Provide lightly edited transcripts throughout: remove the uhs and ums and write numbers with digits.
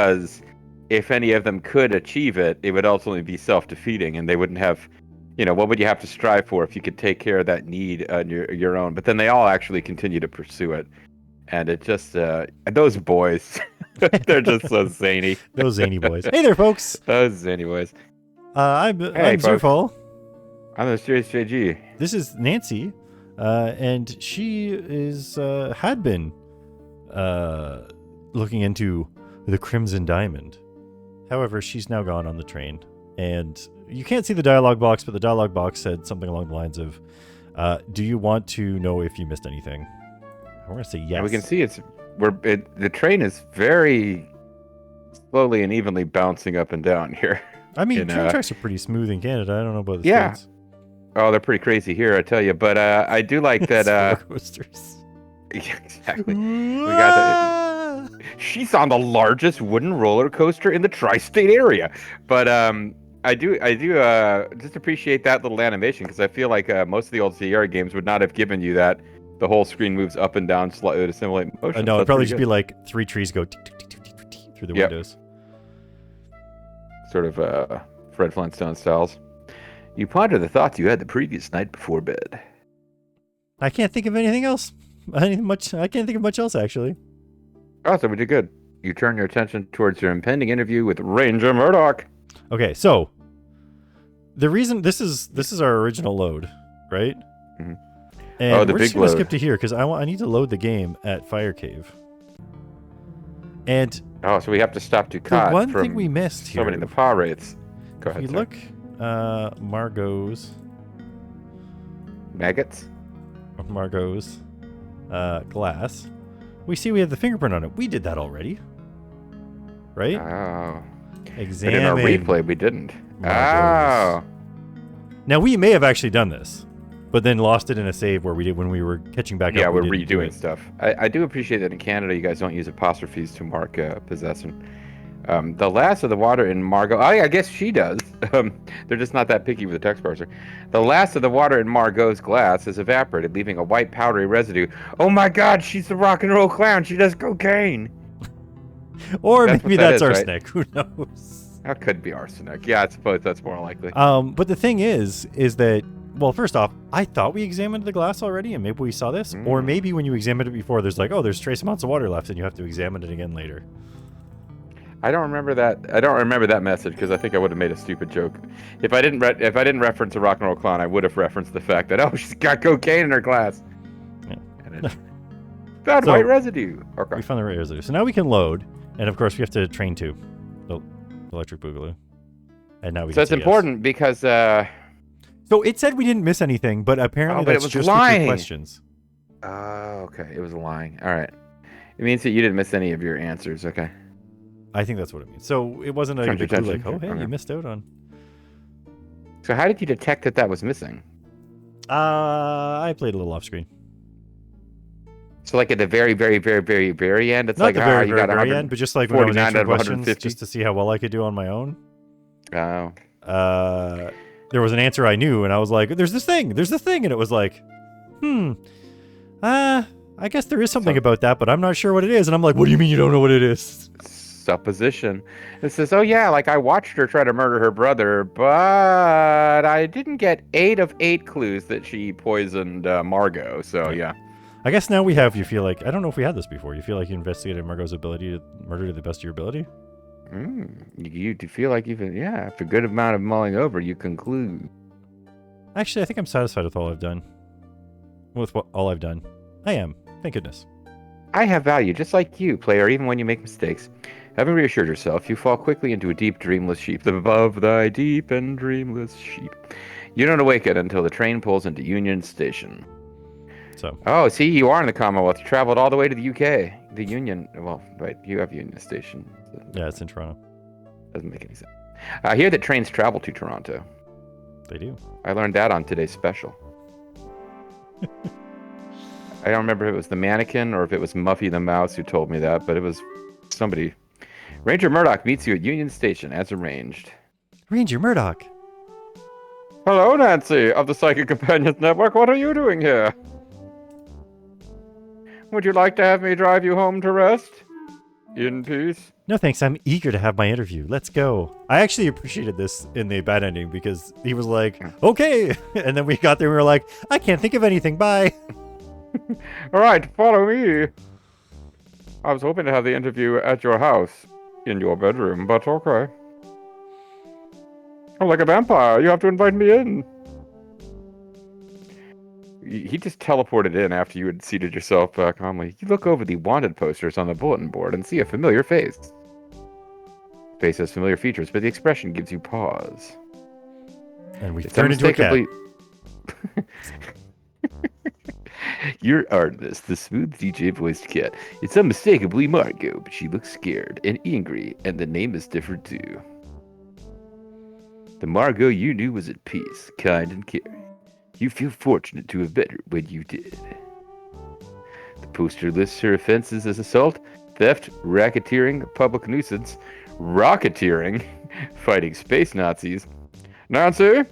because if any of them could achieve it, it would ultimately be self-defeating, and they wouldn't have, what would you have to strive for if you could take care of that need on your own? But then they all actually continue to pursue it, and it just those boys, they're just so zany. Those zany boys. Hey there, folks. Those zany boys. I'm Zerfall. I'm the MysteriousJG. This is Nancy, and she had been looking into the Crimson Diamond. However, she's now gone on the train, and you can't see the dialogue box, but the dialogue box said something along the lines of, do you want to know if you missed anything? I want to say yes. And we can see the train is very slowly and evenly bouncing up and down here. I mean, train tracks are pretty smooth in Canada. I don't know about the States. Oh, they're pretty crazy here, I tell you. But I do like that. Roller coasters. Yeah, exactly. We got she's on the largest wooden roller coaster in the tri-state area. But I do just appreciate that little animation, because I feel like most of the old Sierra games would not have given you that. The whole screen moves up and down slightly to simulate motion. No, it'd probably just be like 3 trees go through the windows. Sort of Fred Flintstone styles. You ponder the thoughts you had the previous night before bed. I can't think of anything else. I can't think of much else, actually. Awesome, we did good. You turn your attention towards your impending interview with Ranger Murdoch. Okay, so the reason this is our original load, right? Mm-hmm. And we're just going to skip to here because I need to load the game at Fire Cave. And so we have to stop to cut. The one thing we missed here. So many the paw rates. Go ahead. If you look, Margot's glass. We see we have the fingerprint on it. We did that already, right? Oh. Examine. But in our replay, we didn't. Margot's. Now we may have actually done this, but then lost it in a save where we did when we were catching back up. Yeah, we're redoing stuff. I do appreciate that in Canada you guys don't use apostrophes to mark possession. The last of the water in Margot... I guess she does. They're just not that picky with the text parser. The last of the water in Margot's glass has evaporated, leaving a white powdery residue. Oh my god, she's the rock and roll clown. She does cocaine. Or maybe that's arsenic. Right? Who knows? That could be arsenic. Yeah, I suppose that's more likely. But the thing is that... Well, first off, I thought we examined the glass already, and maybe we saw this. Or maybe when you examined it before, there's like, there's trace amounts of water left, and you have to examine it again later. I don't remember that. I don't remember that message because I think I would have made a stupid joke. If I didn't reference a rock and roll clown, I would have referenced the fact that she's got cocaine in her glass. Yeah. And found white residue. Okay. We found the white residue. So now we can load, and of course we have to train 2, the electric boogaloo. And now we. So it's important because. So it said we didn't miss anything, but apparently that's just lying. The 2 questions. Oh, okay. It was lying. All right. It means that you didn't miss any of your answers. Okay. I think that's what it means. So it wasn't like, you missed out on. So how did you detect that was missing? I played a little off screen. So like at the very, very, very, very, very end, it's not like the very, very, very end, but just like when I was answering questions, just to see how well I could do on my own. Oh. There was an answer I knew, and I was like, there's this thing, and it was like, I guess there is something about that, but I'm not sure what it is. And I'm like, what do you mean you don't know what it is? Supposition. It says, like I watched her try to murder her brother, but I didn't get 8 of 8 clues that she poisoned Margot, so yeah. I guess now you feel like, I don't know if we had this before, you feel like you investigated Margot's ability to murder to the best of your ability? You feel like after a good amount of mulling over, you conclude. Actually, I think I'm satisfied with all I've done. All I've done. I am. Thank goodness. I have value, just like you, player, even when you make mistakes. Having reassured yourself, you fall quickly into a deep, dreamless sleep. Above thy deep and dreamless sheep. You don't awaken until the train pulls into Union Station. So. Oh, see, you are in the Commonwealth. You traveled all the way to the UK. The Union. Well, right, you have Union Station. Yeah, it's in Toronto. Doesn't make any sense. I hear that trains travel to Toronto. They do. I learned that on today's special. I don't remember if it was the mannequin or if it was Muffy the Mouse who told me that, but it was somebody. Ranger Murdoch meets you at Union Station as arranged. Ranger Murdoch. Hello, Nancy of the Psychic Companions Network. What are you doing here? Would you like to have me drive you home to rest? In peace? No thanks, I'm eager to have my interview. Let's go. I actually appreciated this in the bad ending because he was like, okay. And then we got there and we were like, I can't think of anything. Bye. All right, follow me. I was hoping to have the interview at your house, in your bedroom, but okay. I'm like a vampire. You have to invite me in. He just teleported in after you had seated yourself calmly. You look over the wanted posters on the bulletin board and see a familiar face. Face has familiar features, but the expression gives you pause. And we It's turned into a cat. Your Artemis, the smooth DJ-voiced cat. It's unmistakably Margot, but she looks scared and angry, and the name is different too. The Margot you knew was at peace, kind and caring. You feel fortunate to have met her when you did. The poster lists her offenses as assault, theft, racketeering, public nuisance, rocketeering, fighting space Nazis. Nancy?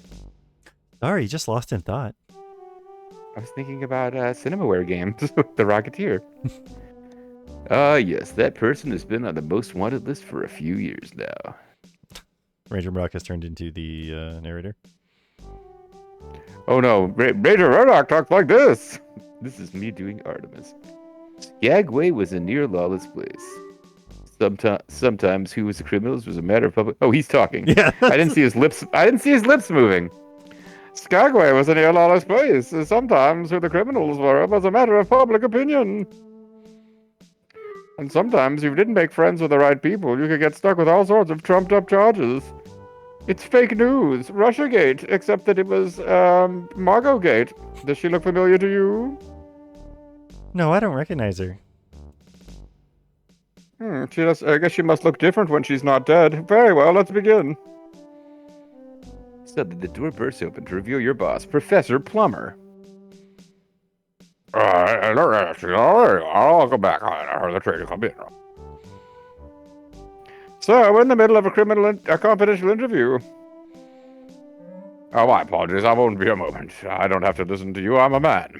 Sorry, just lost in thought. I was thinking about Cinemaware games with the Rocketeer. Yes, that person has been on the most wanted list for a few years now. Ranger Murdoch has turned into the narrator. Oh no, Major Murdoch talks like this! This is me doing Artemis. Skagway was a near lawless place. Sometimes who was the criminals was a matter of public... Oh, he's talking. Yeah. I didn't see his lips moving. Skagway was a near lawless place. Sometimes who the criminals were was a matter of public opinion. And sometimes if you didn't make friends with the right people, you could get stuck with all sorts of trumped up charges. It's fake news, Russiagate, except that it was Margotgate. Does she look familiar to you? No, I don't recognize her. She does. I guess she must look different when she's not dead. Very well, let's begin. Suddenly, the door bursts open to reveal your boss, Professor Plummer. I'll go back. I heard the trader come in. So, we're in the middle of a confidential interview. Oh, my apologies. I won't be a moment. I don't have to listen to you. I'm a man.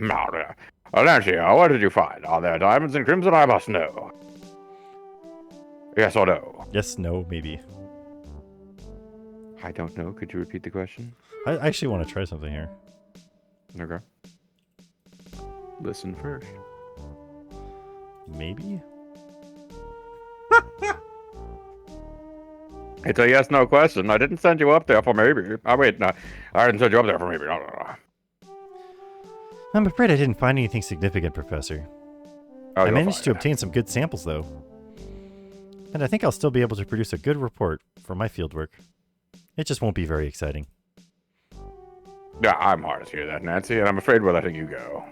Nancy, what did you find? Are there diamonds in crimson? I must know. Yes or no? Yes, no, maybe. I don't know. Could you repeat the question? I actually want to try something here. Okay. Listen first. Maybe? It's a yes/no question. I didn't send you up there for maybe. Oh, wait, no. I didn't send you up there for maybe. No. I'm afraid I didn't find anything significant, Professor. I managed to obtain some good samples, though. And I think I'll still be able to produce a good report for my fieldwork. It just won't be very exciting. Yeah, I'm hard to hear that, Nancy, and I'm afraid we're letting you go.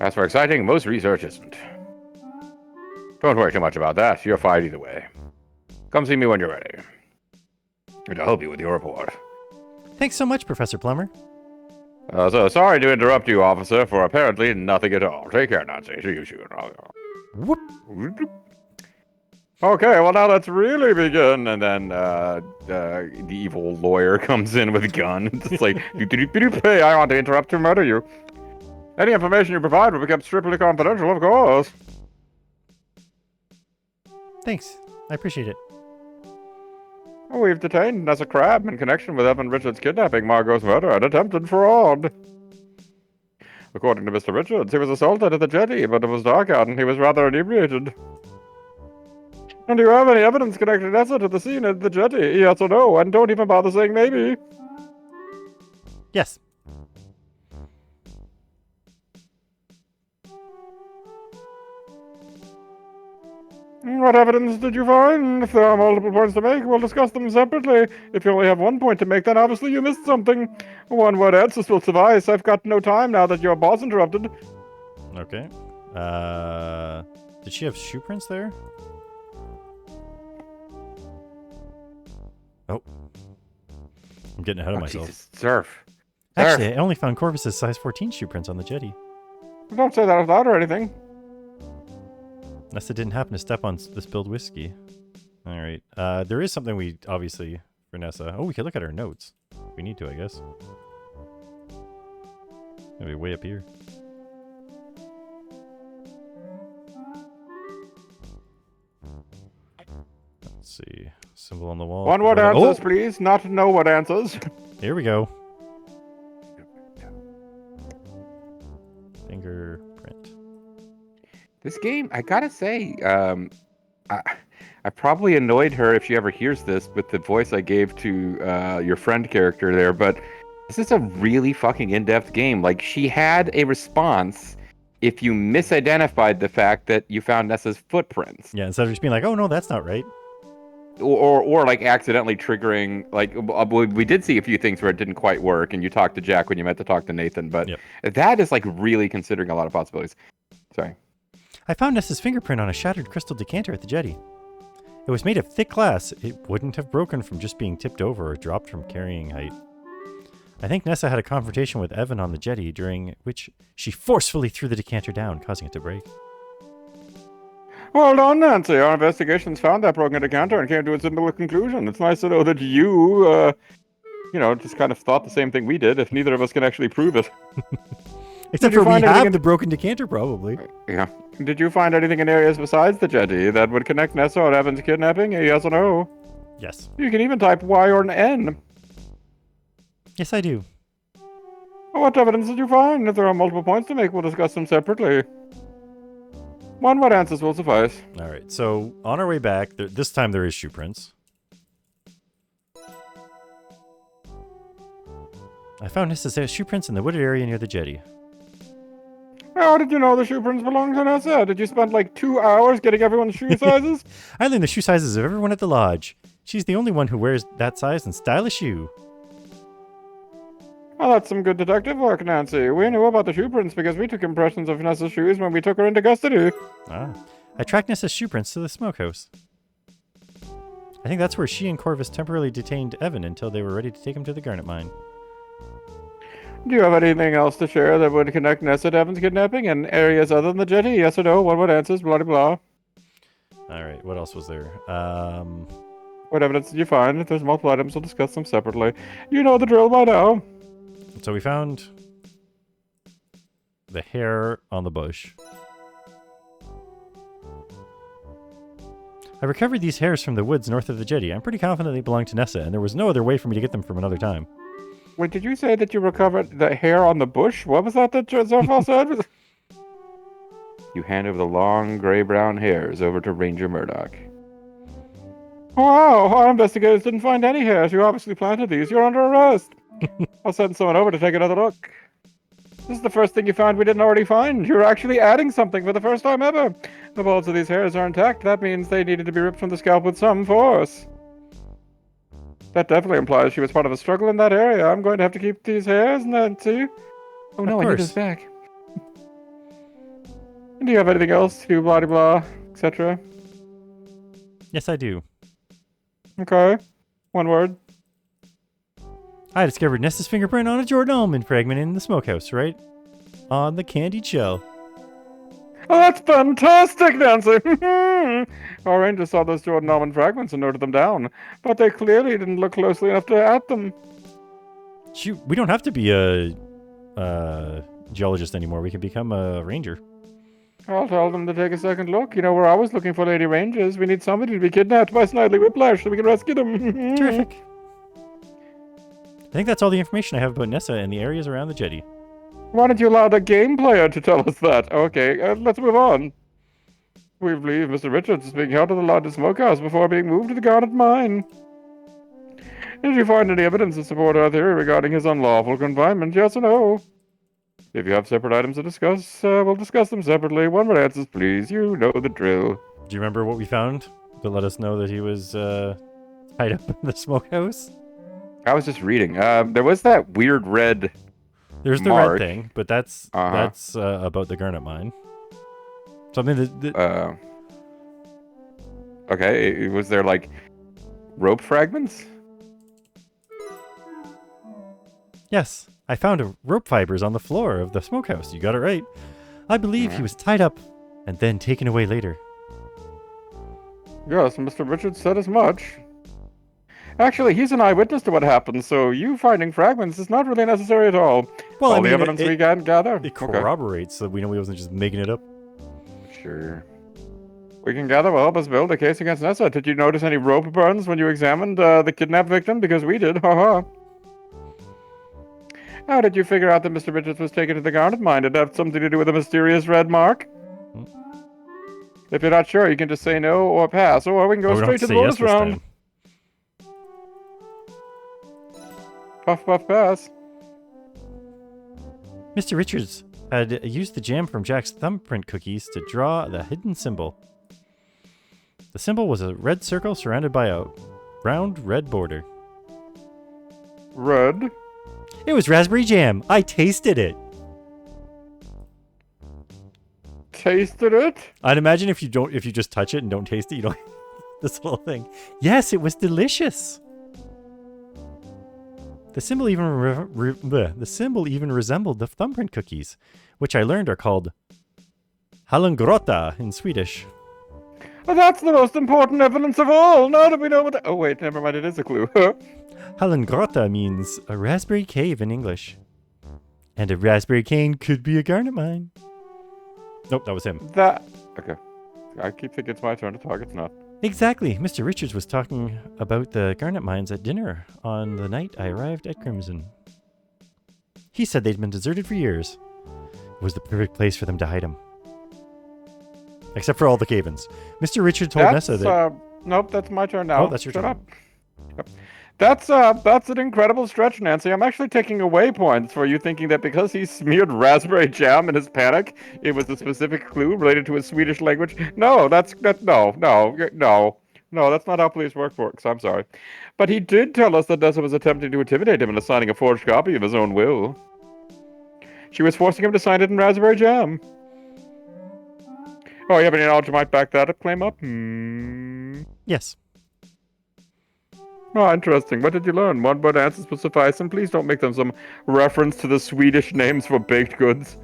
As for exciting, most research isn't. Don't worry too much about that. You're fine either way. Come see me when you're ready. And I'll help you with your report. Thanks so much, Professor Plummer. So sorry to interrupt you, officer, for apparently nothing at all. Take care, Nancy. See you soon. Whoop. Okay, well now let's really begin. And then the evil lawyer comes in with a gun. It's like, hey, I want to interrupt to murder you. Any information you provide will be kept strictly confidential, of course. Thanks. I appreciate it. We've detained Nessa Crab in connection with Evan Richards' kidnapping, Margot's murder, and attempted fraud. According to Mr. Richards, he was assaulted at the jetty, but it was dark out and he was rather inebriated. And do you have any evidence connecting Nessa to the scene at the jetty? Yes or no? And don't even bother saying maybe. Yes. What evidence did you find? If there are multiple points to make, we'll discuss them separately. If you only have one point to make, then obviously you missed something. One word answers will suffice. I've got no time now that your boss interrupted. Okay. Did she have shoe prints there? Oh. I'm getting ahead of myself. Jesus. Zerf. Actually, I only found Corvus's size 14 shoe prints on the jetty. Don't say that out loud or anything. Nessa didn't happen to step on the spilled whiskey. Alright. There is something we, obviously, for Nessa. Oh, we could look at her notes. We need to, I guess. Maybe way up here. Let's see. Symbol on the wall. One word Oh! answers, please. Not no word answers. Here we go. Fingerprint. This game, I gotta say, I probably annoyed her if she ever hears this with the voice I gave to your friend character there, but this is a really fucking in-depth game. Like, she had a response if you misidentified the fact that you found Nessa's footprints. Yeah, instead of just being like, oh no, that's not right. Or like accidentally triggering, like, we did see a few things where it didn't quite work, and you talked to Jack when you meant to talk to Nathan, but that is like really considering a lot of possibilities. Sorry. I found Nessa's fingerprint on a shattered crystal decanter at the jetty. It was made of thick glass. It wouldn't have broken from just being tipped over or dropped from carrying height. I think Nessa had a confrontation with Evan on the jetty, during which she forcefully threw the decanter down, causing it to break. Well done, Nancy. Our investigations found that broken decanter and came to a similar conclusion. It's nice to know that you, just kind of thought the same thing we did, if neither of us can actually prove it. Except for we have the broken decanter, probably. Yeah. Did you find anything in areas besides the jetty that would connect Nessa or Evan's kidnapping? A yes or no? Yes. You can even type Y or an N. Yes, I do. What evidence did you find? If there are multiple points to make, we'll discuss them separately. One word answers will suffice. All right, so on our way back, this time there is shoe prints. I found Nessa's shoe prints in the wooded area near the jetty. How did you know the shoe prints belonged to Nessa? Did you spend like 2 hours getting everyone's shoe sizes? I learned the shoe sizes of everyone at the lodge. She's the only one who wears that size and style of shoe. Well, that's some good detective work, Nancy. We knew about the shoe prints because we took impressions of Nessa's shoes when we took her into custody. Ah. I tracked Nessa's shoe prints to the smokehouse. I think that's where she and Corvus temporarily detained Evan until they were ready to take him to the garnet mine. Do you have anything else to share that would connect Nessa to Evan's kidnapping in areas other than the jetty? Yes or no? One word answers, blah, blah, blah. Alright, what else was there? What evidence did you find? If there's multiple items, we'll discuss them separately. You know the drill by now. So we found the hair on the bush. I recovered these hairs from the woods north of the jetty. I'm pretty confident they belong to Nessa, and there was no other way for me to get them from another time. Wait, did you say that you recovered the hair on the bush? What was that Zerfall said? You hand over the long gray-brown hairs over to Ranger Murdoch. Wow, our investigators didn't find any hairs. You obviously planted these. You're under arrest. I'll send someone over to take another look. This is the first thing you found we didn't already find. You're actually adding something for the first time ever. The bulbs of these hairs are intact. That means they needed to be ripped from the scalp with some force. That definitely implies she was part of a struggle in that area. I'm going to have to keep these hairs and then see. Oh no, I need this back. Do you have anything else to do, blah, blah, blah, etc.? Yes, I do. Okay. One word. I discovered Nessa's fingerprint on a Jordan almond fragment in the smokehouse, right on the candied shell. Oh, that's fantastic, Nancy! Our rangers saw those Jordan almond fragments and noted them down, but they clearly didn't look closely enough to add them. Shoot, we don't have to be a geologist anymore. We can become a ranger. I'll tell them to take a second look. You know, we're always looking for lady rangers. We need somebody to be kidnapped by Snidely Whiplash so we can rescue them. Terrific. I think that's all the information I have about Nessa and the areas around the jetty. Why don't you allow the game player to tell us that? Okay, let's move on. We believe Mr. Richards is being held at the London Smokehouse before being moved to the Garnet Mine. Did you find any evidence to support our theory regarding his unlawful confinement? Yes or no? If you have separate items to discuss, we'll discuss them separately. One word answers, please. You know the drill. Do you remember what we found to let us know that he was tied up in the smokehouse? I was just reading. There was that weird red There's the mark. red thing, but that's about the garnet mine. Something that... Okay, was there like rope fragments? Yes, I found rope fibers on the floor of the smokehouse. You got it right. I believe he was tied up and then taken away later. Yes, Mr. Richards said as much. Actually, he's an eyewitness to what happened, so you finding fragments is not really necessary at all. Well, all the evidence we can gather. It corroborates that we know he wasn't just making it up. Sure. We can gather will help us build a case against Nessa. Did you notice any rope burns when you examined the kidnapped victim? Because we did. Haha. How did you figure out that Mr. Richards was taken to the garnet mine? Did it have something to do with a mysterious red mark? Hmm. If you're not sure, you can just say no or pass, or we can go Oh, we don't straight to the say bonus yes this round. time. Puff, puff, pass. Mr. Richards had used the jam from Jack's thumbprint cookies to draw the hidden symbol. The symbol was a red circle surrounded by a round red border. Red. It was raspberry jam. I tasted it. Tasted it? I'd imagine if you just touch it and don't taste it, you don't this whole thing. Yes, it was delicious. The symbol even resembled the thumbprint cookies, which I learned are called hallangrotta in Swedish. Well, that's the most important evidence of all. Now that we know what. Oh wait, never mind. It is a clue. Hallangrotta means a raspberry cave in English, and a raspberry cane could be a garnet mine. Nope, that was him. Okay. I keep thinking it's my turn to talk. It's not. Exactly. Mr. Richards was talking about the garnet mines at dinner on the night I arrived at Crimson. He said they'd been deserted for years. It was the perfect place for them to hide him. Except for all the cave-ins. Mr. Richard told Nessa that... Nope, that's my turn now. Oh, that's your turn. Shut up. Yep. That's an incredible stretch, Nancy. I'm actually taking away points for you thinking that because he smeared raspberry jam in his panic, it was a specific clue related to his Swedish language. No, no, that's not how police work, folks. I'm sorry. But he did tell us that Nessa was attempting to intimidate him into signing a forged copy of his own will. She was forcing him to sign it in raspberry jam. Oh, you have any knowledge you might back that claim up? Yes. Oh, interesting. What did you learn? One word answers will suffice, and please don't make them some reference to the Swedish names for baked goods.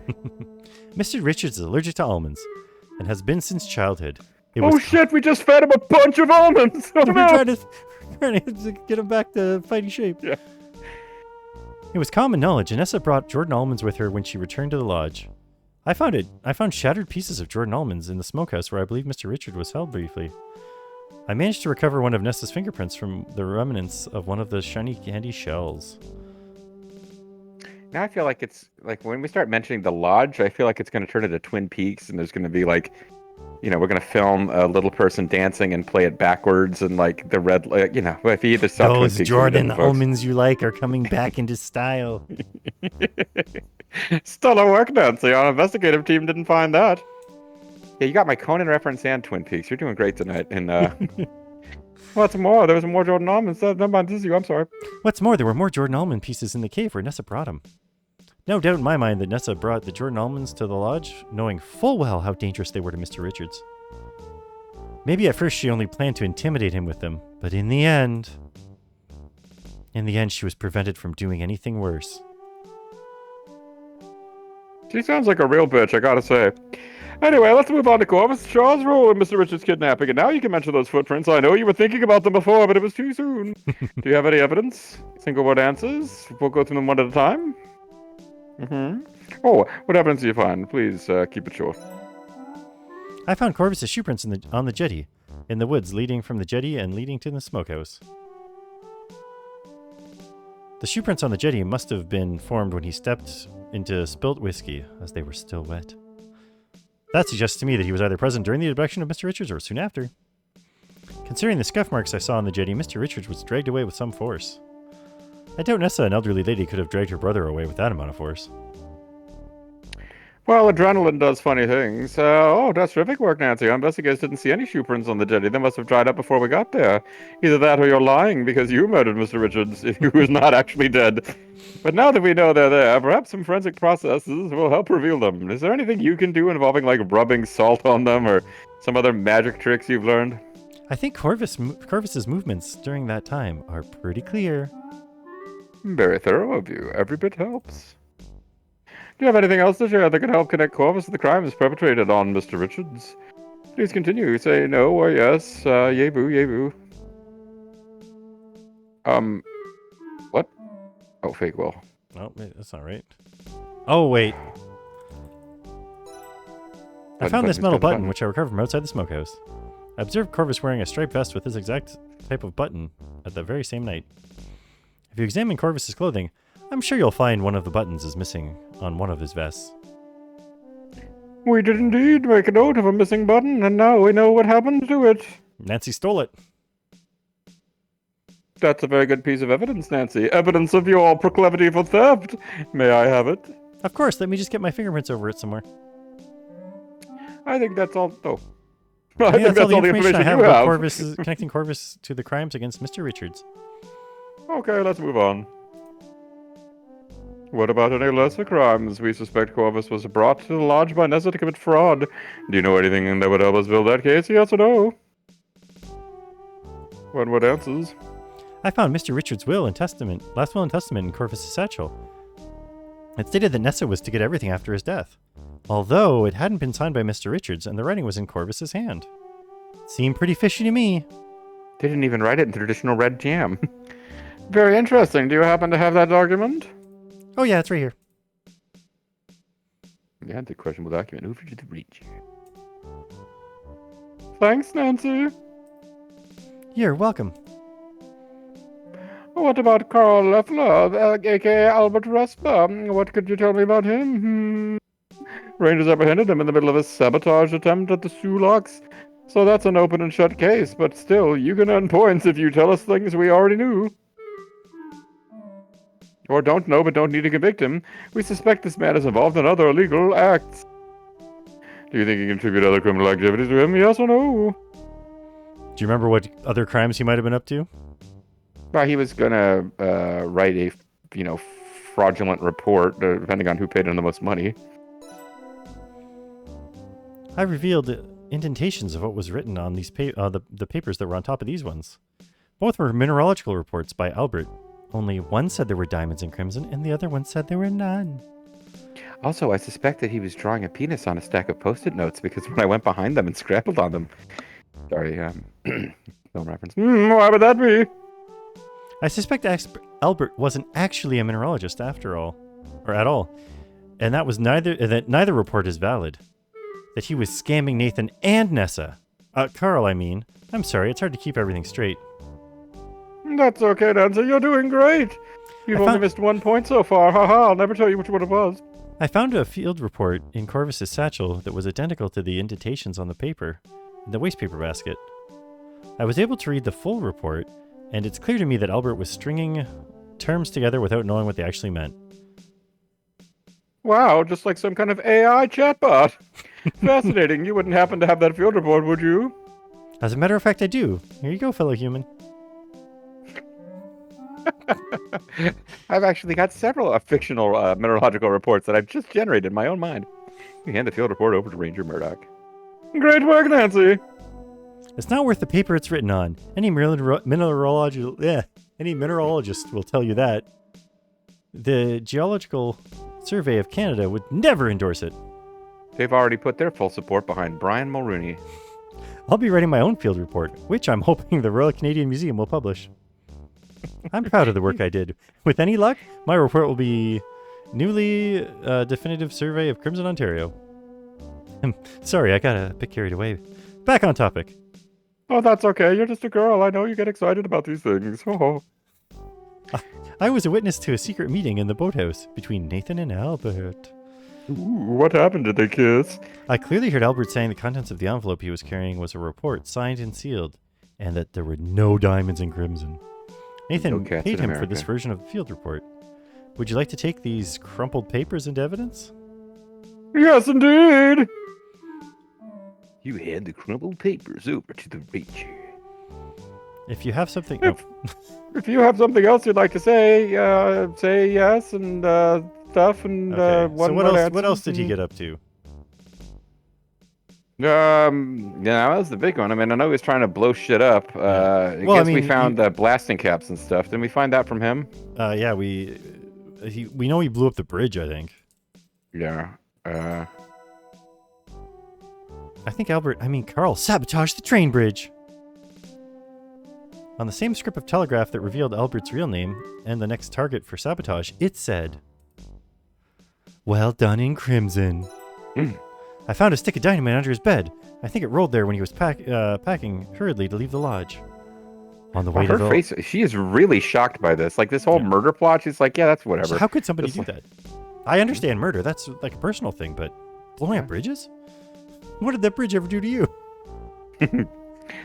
Mr. Richards is allergic to almonds, and has been since childhood. Shit, we just fed him a bunch of almonds! Oh, no. We're trying to get him back to fighting shape. Yeah. It was common knowledge. Janessa brought Jordan almonds with her when she returned to the lodge. I found shattered pieces of Jordan almonds in the smokehouse where I believe Mr. Richard was held briefly. I managed to recover one of Nessa's fingerprints from the remnants of one of the shiny candy shells. Now I feel like it's like when we start mentioning the lodge, I feel like it's going to turn into Twin Peaks, and there's going to be like, we're going to film a little person dancing and play it backwards, and like the red, if you either saw those Twin Peaks Jordan almonds you like are coming back into style. Stellar work, Nancy. Our investigative team didn't find that. Yeah, you got my Conan reference and Twin Peaks. You're doing great tonight. And what's more, there was more Jordan almonds. Never mind, this is you. I'm sorry. What's more, there were more Jordan almond pieces in the cave where Nessa brought them. No doubt in my mind that Nessa brought the Jordan almonds to the lodge, knowing full well how dangerous they were to Mr. Richards. Maybe at first she only planned to intimidate him with them, but in the end, she was prevented from doing anything worse. She sounds like a real bitch, I gotta say. Anyway, let's move on to Corvus Shaw's role in Mr. Richards' kidnapping, and now you can mention those footprints. I know you were thinking about them before, but it was too soon. Do you have any evidence? Single word answers? We'll go through them one at a time. Oh, what evidence do you find? Please keep it short. I found Corvus' shoe prints on the jetty, in the woods leading from the jetty and leading to the smokehouse. The shoe prints on the jetty must have been formed when he stepped into spilt whiskey, as they were still wet. That suggests to me that he was either present during the abduction of Mr. Richards or soon after. Considering the scuff marks I saw on the jetty, Mr. Richards was dragged away with some force. I doubt Nessa, an elderly lady, could have dragged her brother away with that amount of force. Well, adrenaline does funny things. That's terrific work, Nancy. Our investigators didn't see any shoe prints on the jetty. They must have dried up before we got there. Either that or you're lying because you murdered Mr. Richards, who is not actually dead. But now that we know they're there, perhaps some forensic processes will help reveal them. Is there anything you can do involving, like, rubbing salt on them or some other magic tricks you've learned? I think Corvus's movements during that time are pretty clear. Very thorough of you. Every bit helps. Do you have anything else to share that could help connect Corvus to the crimes perpetrated on Mr. Richards? Please continue. Say no or yes. Yay boo, yay boo. What? Oh, fake will. Oh, that's not right. Oh, wait. I found this metal button, which I recovered from outside the smokehouse. I observed Corvus wearing a striped vest with this exact type of button at the very same night. If you examine Corvus's clothing, I'm sure you'll find one of the buttons is missing on one of his vests. We did indeed make a note of a missing button, and now we know what happened to it. Nancy stole it. That's a very good piece of evidence, Nancy. Evidence of your proclivity for theft. May I have it? Of course, let me just get my fingerprints over it somewhere. I think that's all. Oh. I think that's all the information I have about have. connecting Corvus to the crimes against Mr. Richards. Okay, let's move on. What about any lesser crimes? We suspect Corvus was brought to the lodge by Nessa to commit fraud. Do you know anything that would help us build that case? Yes or no? What answers? I found Mr. Richards' last will and testament in Corvus's satchel. It stated that Nessa was to get everything after his death, although it hadn't been signed by Mr. Richards and the writing was in Corvus's hand. Seemed pretty fishy to me. They didn't even write it in traditional red jam. Very interesting. Do you happen to have that document? Oh yeah, it's right here. Yeah, the questionable document over to the breach. Thanks, Nancy. You're welcome. What about Carl Leffler, aka Albert Resper? What could you tell me about him? Rangers apprehended him in the middle of a sabotage attempt at the Sulaks. So that's an open and shut case, but still, you can earn points if you tell us things we already knew. Or don't know but don't need to convict him. We suspect this man is involved in other illegal acts. Do you think he contributed other criminal activities to him? Yes or no? Do you remember what other crimes he might have been up to? Well, he was gonna write a, fraudulent report, depending on who paid him the most money. I revealed indentations of what was written on these the papers that were on top of these ones. Both were mineralogical reports by Albert. Only one said there were diamonds in crimson, and the other one said there were none. Also, I suspect that he was drawing a penis on a stack of Post-it notes because when I went behind them and scrambled on them... Sorry, film reference. Why would that be? I suspect Albert wasn't actually a mineralogist after all, or at all, and that neither report is valid. That he was scamming Nathan and Nessa. Carl, I mean. I'm sorry, it's hard to keep everything straight. That's okay, Nancy. You're doing great. You've only missed 1 point so far. Haha, I'll never tell you which one it was. I found a field report in Corvus's satchel that was identical to the indentations on the paper in the waste paper basket. I was able to read the full report, and it's clear to me that Albert was stringing terms together without knowing what they actually meant. Wow, just like some kind of AI chatbot. Fascinating. You wouldn't happen to have that field report, would you? As a matter of fact, I do. Here you go, fellow human. I've actually got several fictional mineralogical reports that I've just generated in my own mind. You hand the field report over to Ranger Murdoch. Great work, Nancy! It's not worth the paper it's written on. Any mineralogist will tell you that. The Geological Survey of Canada would never endorse it. They've already put their full support behind Brian Mulrooney. I'll be writing my own field report, which I'm hoping the Royal Canadian Museum will publish. I'm proud of the work I did. With any luck, my report will be newly definitive survey of Crimson Ontario. Sorry, I got a bit carried away. Back on topic. Oh, that's okay. You're just a girl. I know you get excited about these things. Oh. I was a witness to a secret meeting in the boathouse between Nathan and Albert. Ooh, what happened? Did they kiss? I clearly heard Albert saying the contents of the envelope he was carrying was a report signed and sealed, and that there were no diamonds in crimson. Nathan paid him for this version of the field report. Would you like to take these crumpled papers into evidence? Yes, indeed! You hand the crumpled papers over to the Ranger. If you have something... If you have something else you'd like to say, say yes and stuff and okay. one so what else did he get up to? Yeah, that was the big one. I mean, I know he was trying to blow shit up. I guess we found the blasting caps and stuff. Didn't we find that from him? Yeah, we know he blew up the bridge, I think. Yeah. I think Carl sabotaged the train bridge. On the same strip of telegraph that revealed Albert's real name and the next target for sabotage, it said, "Well done in crimson." I found a stick of dynamite under his bed. I think it rolled there when he was packing hurriedly to leave the lodge. On the way to Her the... face, she is really shocked by this. Like, this whole murder plot, she's like, yeah, that's whatever. So how could somebody Just do that? I understand murder. That's like a personal thing, but blowing up bridges? What did that bridge ever do to you?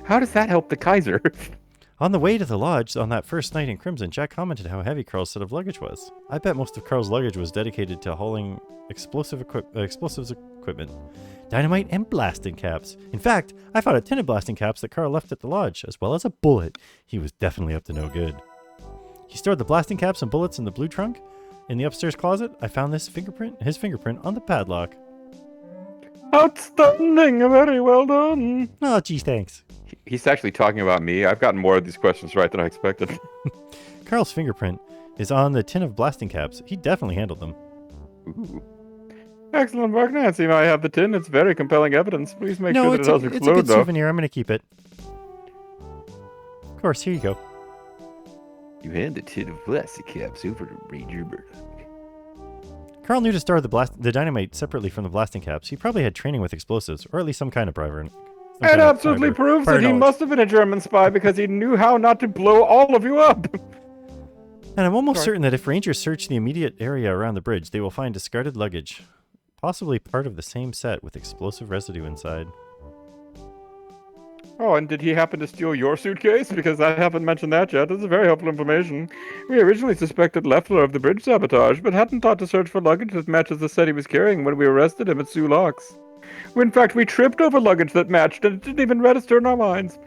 How does that help the Kaiser? On the way to the lodge on that first night in Crimson, Jack commented how heavy Carl's set of luggage was. I bet most of Carl's luggage was dedicated to hauling explosives equipment, dynamite, and blasting caps. In fact, I found a tin of blasting caps that Carl left at the lodge, as well as a bullet. He was definitely up to no good. He stored the blasting caps and bullets in the blue trunk. In the upstairs closet, I found his fingerprint on the padlock. Outstanding! Very well done. Oh, gee, thanks. He's actually talking about me. I've gotten more of these questions right than I expected. Carl's fingerprint is on the tin of blasting caps. He definitely handled them. Ooh. Excellent work, Nancy. I have the tin. It's very compelling evidence. Please make sure that it doesn't it's a explode, good though. souvenir. I'm going to keep it. Of course, here you go. You hand the tin of plastic caps over to Ranger Murdoch. Carl knew to store the dynamite separately from the blasting caps. He probably had training with explosives, or at least some kind of prior. It absolutely proves that he must have been a German spy because he knew how not to blow all of you up. And I'm almost certain that if Rangers search the immediate area around the bridge, they will find discarded luggage, possibly part of the same set with explosive residue inside. Oh, and did he happen to steal your suitcase? Because I haven't mentioned that yet. This is very helpful information. We originally suspected Leffler of the bridge sabotage, but hadn't thought to search for luggage that matches the set he was carrying when we arrested him at Sioux Locks. In fact, we tripped over luggage that matched, and it didn't even register in our minds.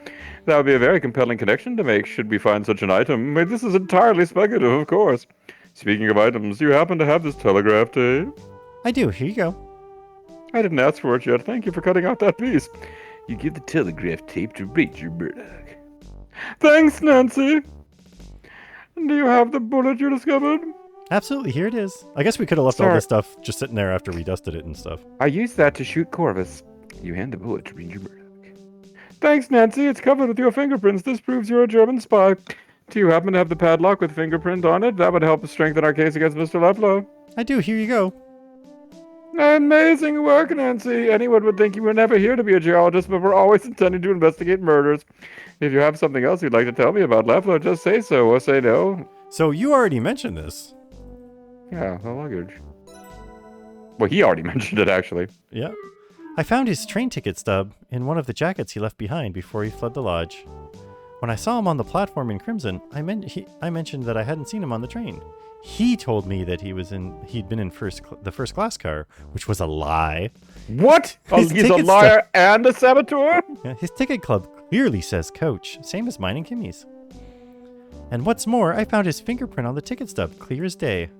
That would be a very compelling connection to make, should we find such an item. This is entirely speculative, of course. Speaking of items, you happen to have this telegraph tape? I do. Here you go. I didn't ask for it yet. Thank you for cutting out that piece. You give the telegraph tape to Ranger Murdoch. Thanks, Nancy. Do you have the bullet you discovered? Absolutely, here it is. I guess we could have left all this stuff just sitting there after we dusted it and stuff. I used that to shoot Corvus. You hand the bullet to Ranger Murdoch. Thanks, Nancy. It's covered with your fingerprints. This proves you're a German spy. Do you happen to have the padlock with fingerprint on it? That would help strengthen our case against Mr. Leffler. I do. Here you go. Amazing work, Nancy. Anyone would think you were never here to be a geologist, but we're always intending to investigate murders. If you have something else you'd like to tell me about Leffler, just say so or say no. So you already mentioned this. Yeah, the luggage. Well, he already mentioned it, actually. Yeah. I found his train ticket stub in one of the jackets he left behind before he fled the lodge. When I saw him on the platform in Crimson, I mentioned that I hadn't seen him on the train. He told me that he'd been in the first class car, which was a lie. What? He's a liar and a saboteur? Yeah, his ticket club clearly says coach, same as mine and Kimmy's. And what's more, I found his fingerprint on the ticket stub, clear as day.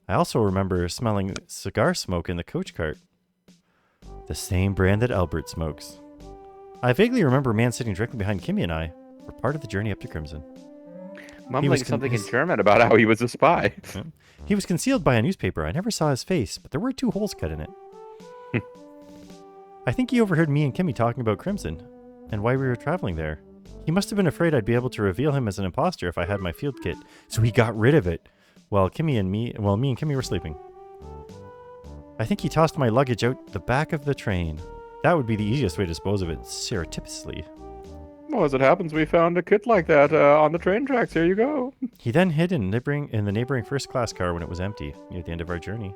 I also remember smelling cigar smoke in the coach cart. The same brand that Albert smokes. I vaguely remember a man sitting directly behind Kimmy and I. We're part of the journey up to Crimson. Mumbling something in German about how he was a spy. He was concealed by a newspaper. I never saw his face, but there were 2 holes cut in it. I think he overheard me and Kimmy talking about Crimson and why we were traveling there. He must have been afraid I'd be able to reveal him as an imposter if I had my field kit, so he got rid of it while me and Kimmy were sleeping. I think he tossed my luggage out the back of the train. That would be the easiest way to dispose of it surreptitiously. Well, as it happens, we found a kit like that on the train tracks. Here you go. He then hid in the neighboring first-class car when it was empty, near the end of our journey.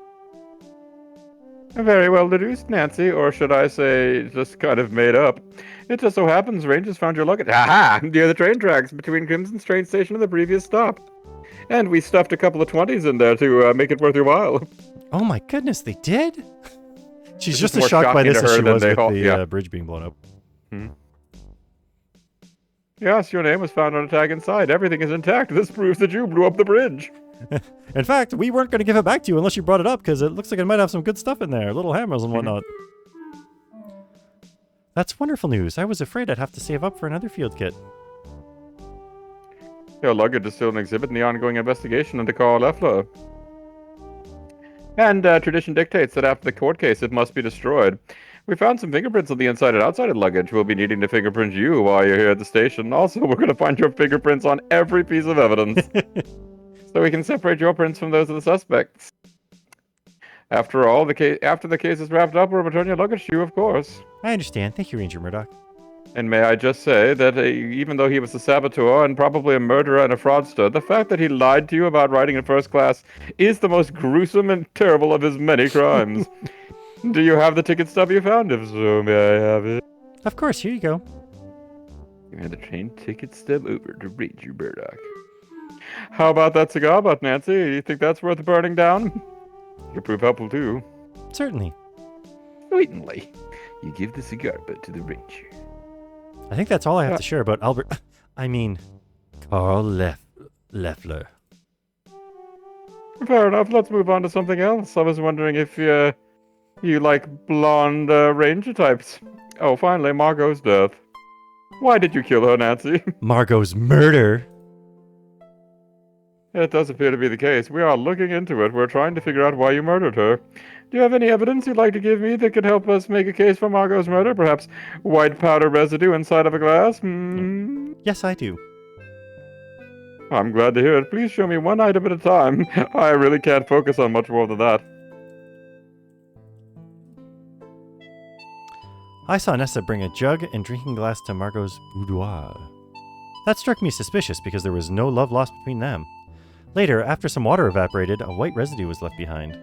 Very well deduced, Nancy, or should I say, just kind of made up. It just so happens Rangers found your luggage, near the train tracks between Crimson's train station and the previous stop. And we stuffed a couple of 20s in there to make it worth your while. Oh my goodness, they did? She's just as shocked by this as she was with the bridge being blown up. Yes, your name was found on a tag inside. Everything is intact. This proves that you blew up the bridge. In fact, we weren't going to give it back to you unless you brought it up, because it looks like it might have some good stuff in there. Little hammers and whatnot. That's wonderful news. I was afraid I'd have to save up for another field kit. Your luggage is still an exhibit in the ongoing investigation into Carl Leffler. And tradition dictates that after the court case, it must be destroyed. We found some fingerprints on the inside and outside of luggage. We'll be needing to fingerprint you while you're here at the station. Also, we're going to find your fingerprints on every piece of evidence. So we can separate your prints from those of the suspects. After all, after the case is wrapped up, we'll return your luggage to you, of course. I understand. Thank you, Ranger Murdoch. And may I just say that even though he was a saboteur and probably a murderer and a fraudster, the fact that he lied to you about riding in first class is the most gruesome and terrible of his many crimes. Do you have the ticket stub you found? If so, may I have it? Of course, here you go. You had the train ticket stub over to Ranger Murdoch. How about that cigar butt, Nancy? You think that's worth burning down? Could prove helpful too. Certainly. Certainly. You give the cigar butt to the Ranger. I think that's all I have to share about Albert. I mean, Carl Leffler. Fair enough. Let's move on to something else. I was wondering if you like blonde Ranger types. Oh, finally, Margot's death. Why did you kill her, Nancy? Margot's murder? It does appear to be the case. We are looking into it. We're trying to figure out why you murdered her. Do you have any evidence you'd like to give me that could help us make a case for Margot's murder? Perhaps white powder residue inside of a glass? Yes, I do. I'm glad to hear it. Please show me one item at a time. I really can't focus on much more than that. I saw Nessa bring a jug and drinking glass to Margot's boudoir. That struck me suspicious because there was no love lost between them. Later, after some water evaporated, a white residue was left behind.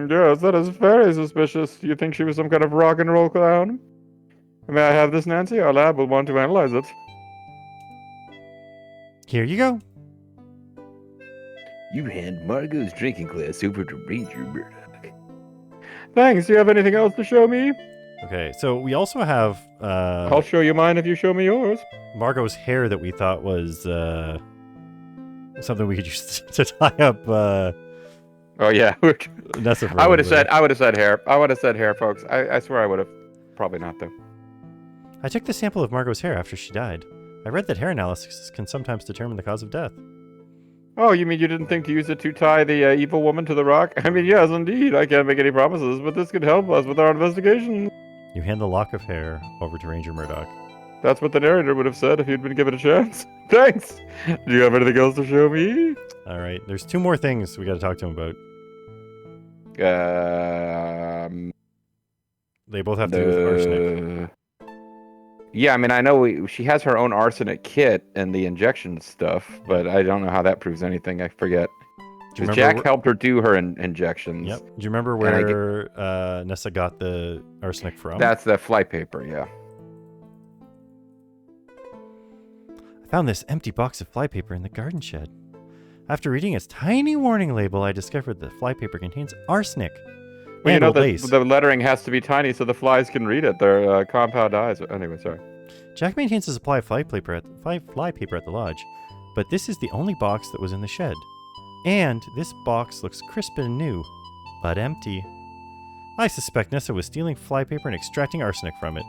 Yes, that is very suspicious. Do you think she was some kind of rock and roll clown? May I have this, Nancy? Our lab will want to analyze it. Here you go. You hand Margot's drinking glass over to Ranger Murdoch. Thanks. Do you have anything else to show me? Okay, so we also have I'll show you mine if you show me yours. Margot's hair that we thought was something we could use to tie up. Oh yeah, Nessa for I would have a little said hair. I would have said hair, folks. I swear I would have. Probably not though. I took the sample of Margot's hair after she died. I read that hair analysis can sometimes determine the cause of death. Oh, you mean you didn't think to use it to tie the evil woman to the rock? I mean, yes, indeed. I can't make any promises, but this could help us with our investigation. You hand the lock of hair over to Ranger Murdoch. That's what the narrator would have said if he'd been given a chance. Thanks. Do you have anything else to show me? All right, there's two more things we got to talk to him about. They both have to do with arsenic. Yeah, I mean, I know she has her own arsenic kit and the injection stuff, but I don't know how that proves anything. I forget. Because Jack helped her do her injections. Yep. Do you remember where Nessa got the arsenic from? That's the flypaper, yeah. I found this empty box of flypaper in the garden shed. After reading its tiny warning label, I discovered that flypaper contains arsenic. Well, you know, the lettering has to be tiny so the flies can read it. They're compound eyes. Anyway, sorry. Jack maintains a supply of flypaper at the lodge, but this is the only box that was in the shed. And this box looks crisp and new, but empty. I suspect Nessa was stealing flypaper and extracting arsenic from it.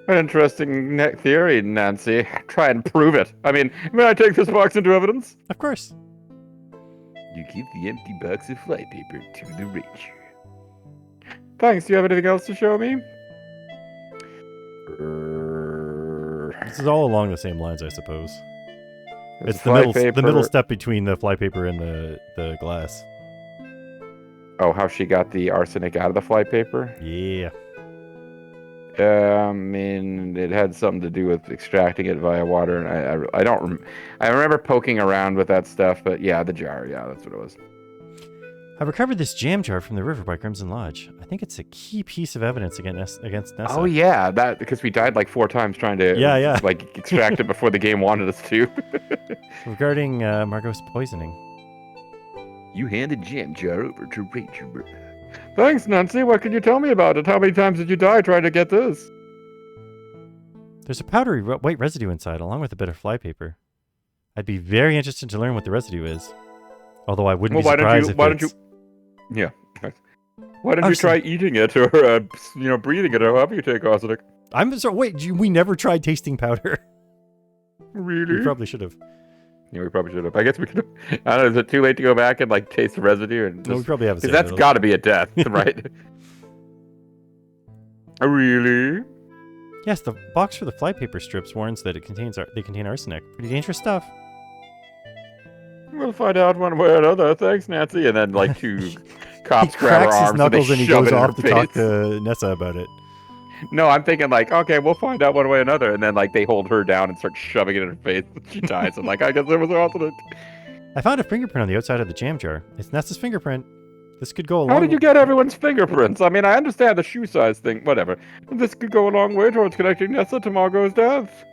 An interesting theory, Nancy. Try and prove it. I mean, may I take this box into evidence? Of course. You give the empty box of flypaper to the Ranger. Thanks. Do you have anything else to show me? This is all along the same lines, I suppose. It's the middle step between the flypaper and the glass. Oh, how she got the arsenic out of the flypaper? Yeah. I mean, it had something to do with extracting it via water, and I remember poking around with that stuff, but yeah, the jar, yeah, that's what it was. I recovered this jam jar from the river by Crimson Lodge. I think it's a key piece of evidence against Nessa. Oh yeah, that because we died like 4 times trying to like extract it before the game wanted us to. Regarding Margot's poisoning. You hand the jam jar over to Ranger. Thanks, Nancy. What can you tell me about it? How many times did you die trying to get this? There's a powdery white residue inside, along with a bit of flypaper. I'd be very interested to learn what the residue is. Although I wouldn't be surprised if Yeah. Why don't you try eating it or breathing it or however you take arsenic? I'm sorry. Wait, we never tried tasting powder. Really? We probably should have. Yeah, we probably should have. I guess we could. I don't know. Is it too late to go back and like taste the residue and? No, we probably have. Because that's got to be a death, right? Really? Yes, the box for the flypaper strips warns that they contain arsenic. Pretty dangerous stuff. We'll find out one way or another. Thanks, Nancy. And then, like, two cops He grab her cracks his arms and they knuckles and he shove goes it in her off to talk face. to Nessa about it. No, I'm thinking, like, okay, we'll find out one way or another. And then, like, they hold her down and start shoving it in her face. She dies. I'm like, I guess there was an alternate. I found a fingerprint on the outside of the jam jar. It's Nessa's fingerprint. This could go a How long did you get everyone's fingerprints? I mean, I understand the shoe size thing, whatever. This could go a long way towards connecting Nessa to Margot's death.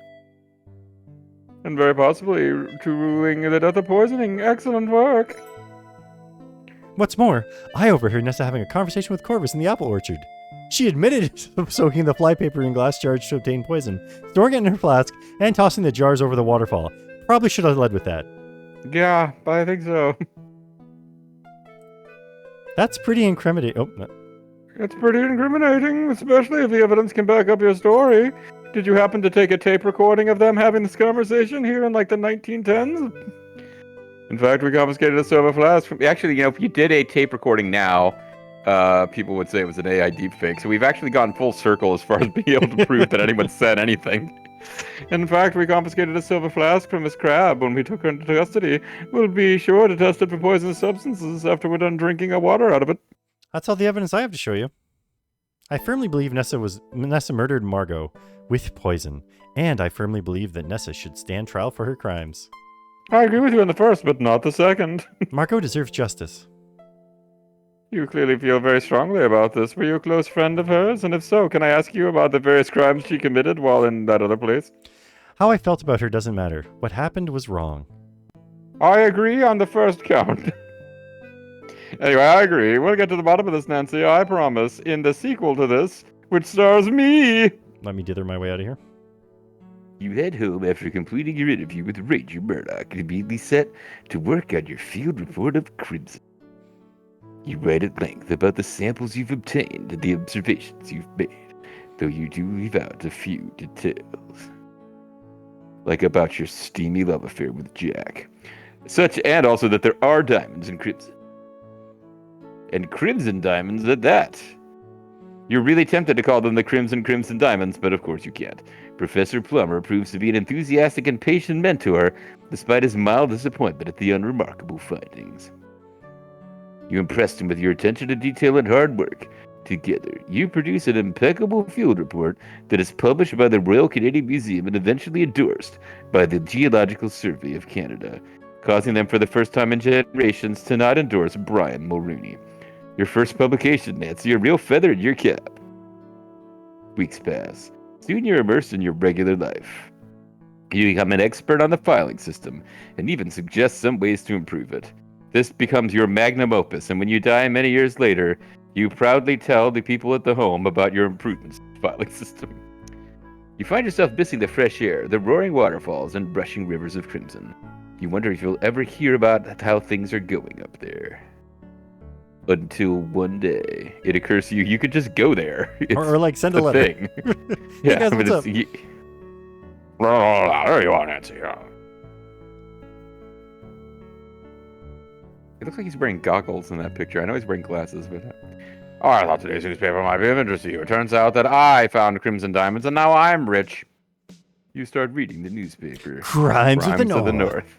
And very possibly to ruling the death of poisoning. Excellent work. What's more, I overheard Nessa having a conversation with Corvus in the apple orchard. She admitted soaking the flypaper in glass jars to obtain poison, storing it in her flask, and tossing the jars over the waterfall. Probably should have led with that. Yeah, I think so. That's pretty incriminating. Oh, no. It's pretty incriminating, especially if the evidence can back up your story. Did you happen to take a tape recording of them having this conversation here in, like, the 1910s? In fact, we confiscated a silver flask from... Actually, you know, if you did a tape recording now, people would say it was an AI deepfake. So we've actually gone full circle as far as being able to prove that anyone said anything. In fact, we confiscated a silver flask from Miss Crab when we took her into custody. We'll be sure to test it for poisonous substances after we're done drinking our water out of it. That's all the evidence I have to show you. I firmly believe Nessa murdered Margot with poison, and I firmly believe that Nessa should stand trial for her crimes. I agree with you in the first, but not the second. Margot deserves justice. You clearly feel very strongly about this. Were you a close friend of hers? And if so, can I ask you about the various crimes she committed while in that other place? How I felt about her doesn't matter. What happened was wrong. I agree on the first count. Anyway, I agree. We'll get to the bottom of this, Nancy. I promise. In the sequel to this, which stars me. Let me dither my way out of here. You head home after completing your interview with Ranger Murdoch and immediately set to work on your field report of Crimson. You write at length about the samples you've obtained and the observations you've made, though you do leave out a few details. Like about your steamy love affair with Jack. And also that there are diamonds in Crimson. And Crimson diamonds at that. You're really tempted to call them the Crimson Diamonds, but of course you can't. Professor Plummer proves to be an enthusiastic and patient mentor, despite his mild disappointment at the unremarkable findings. You impressed him with your attention to detail and hard work. Together, you produce an impeccable field report that is published by the Royal Canadian Museum and eventually endorsed by the Geological Survey of Canada, causing them for the first time in generations to not endorse Brian Mulrooney. Your first publication, Nancy, a real feather in your cap. Weeks pass. Soon you're immersed in your regular life. You become an expert on the filing system, and even suggest some ways to improve it. This becomes your magnum opus, and when you die many years later, you proudly tell the people at the home about your improvements to the filing system. You find yourself missing the fresh air, the roaring waterfalls, and rushing rivers of crimson. You wonder if you'll ever hear about how things are going up there. Until one day, it occurs to you, you could just go there. Or like send a letter. Thing. Yeah, guys, what's up? there you are, Nancy. It looks like he's wearing goggles in that picture. I know he's wearing glasses, but... Oh, I thought today's newspaper might be of interest to you. It turns out that I found Crimson Diamonds, and now I'm rich. You start reading the newspaper. Crimes of the North.